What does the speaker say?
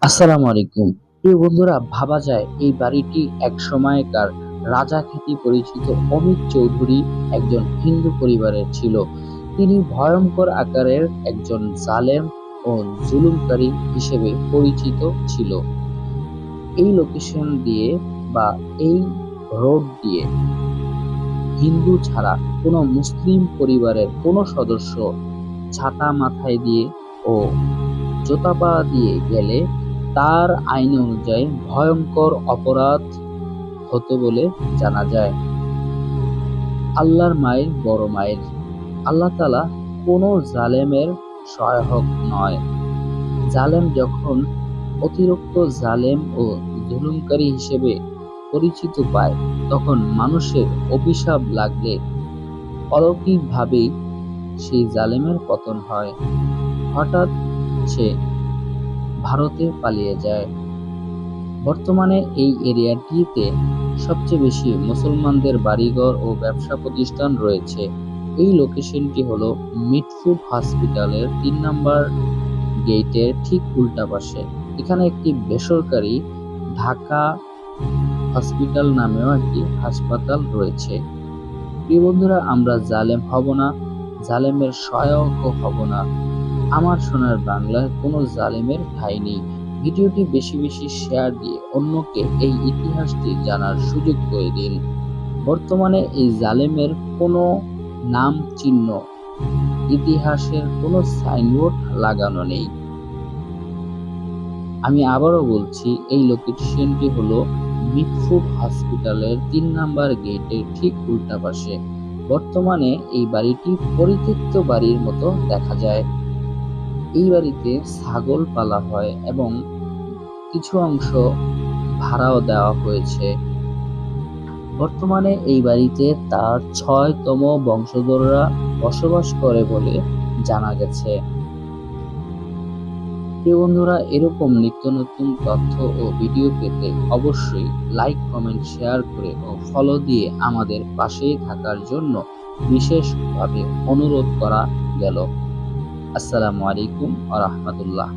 আসসালামু আলাইকুম। প্রিয় বন্ধুরা, ভাবা যায় এই বাড়িটি এক সময়কার রাজা খ্যাতি পরিচিত অমিত চৌধুরী একজন হিন্দু পরিবারের ছিল। তিনি ভয়ঙ্কর আকারের একজন জালেম ও জুলুমকারী হিসেবে পরিচিত ছিল। এই লোকেশন দিয়ে বা এই রোড দিয়ে হিন্দু ছাড়া কোনো মুসলিম পরিবারের কোনো সদস্য ছাতা মাথায় দিয়ে ও জুতা পা দিয়ে গেলে তার আইন অনুযায়ী ভয়ঙ্কর অপরাধ হতো বলে জানা যায়। আল্লাহর মায়ের বড় মায়ের, আল্লাহ তাআলা কোনো জালেমের সহায়ক নয়। জালেম যখন অতিরিক্ত জালেম ও জুলুমকারী হিসেবে পরিচিত পায়, তখন মানুষের অভিশাপ লাগলে অলৌকিকভাবেই সেই জালেমের পতন হয়। হঠাৎ সে ভারতে পালিয়ে যায়। বর্তমানে এই এরিয়াটিতে সবচেয়ে বেশি মুসলমানদের বাড়িঘর ও ব্যবসা প্রতিষ্ঠান রয়েছে। এই লোকেশনটি হলো মিটফুট হসপিটালের ৩ নম্বর গেটের ঠিক উল্টা পাশে। এখানে একটি বেসরকারি ঢাকা হসপিটাল নামেও একটি হাসপাতাল রয়েছে। প্রিয় বন্ধুরা, আমরা জালেম হব না, জালেমের সহায়কও হব না। আমার সোনার বাংলায় কোনো জালেমের ঠাঁই নেই। ভিডিওটি বেশি বেশি শেয়ার দিয়ে অন্যকে এই ইতিহাসটি জানার সুযোগ করে দিন। বর্তমানে এই জালেমের কোনো নাম চিহ্ন, ইতিহাসের কোনো সাইনবোর্ড লাগানো নেই। আমি আবারও বলছি, এই লোকেশনটি হলো মিটফুট হসপিটালের ৩ নাম্বার গেটের ঠিক উল্টা পাশে। বর্তমানে এই বাড়িটি পরিত্যক্ত বাড়ির মতো দেখা যায়। এই বাড়িতে ছাগল পালা হয় এবং কিছু অংশ ভাড়াও দেওয়া হয়েছে। বর্তমানে এই বাড়িতে তার ৬তম বংশধররা বসবাস করে বলে জানা গেছে। প্রিয় বন্ধুরা, এরকম নিত্য নতুন তথ্য ও ভিডিও পেতে অবশ্যই লাইক, কমেন্ট, শেয়ার করে ও ফলো দিয়ে আমাদের পাশেই থাকার জন্য বিশেষভাবে অনুরোধ করা গেল। আসসালামু আলাইকুম ওয়া রাহমাতুল্লাহ।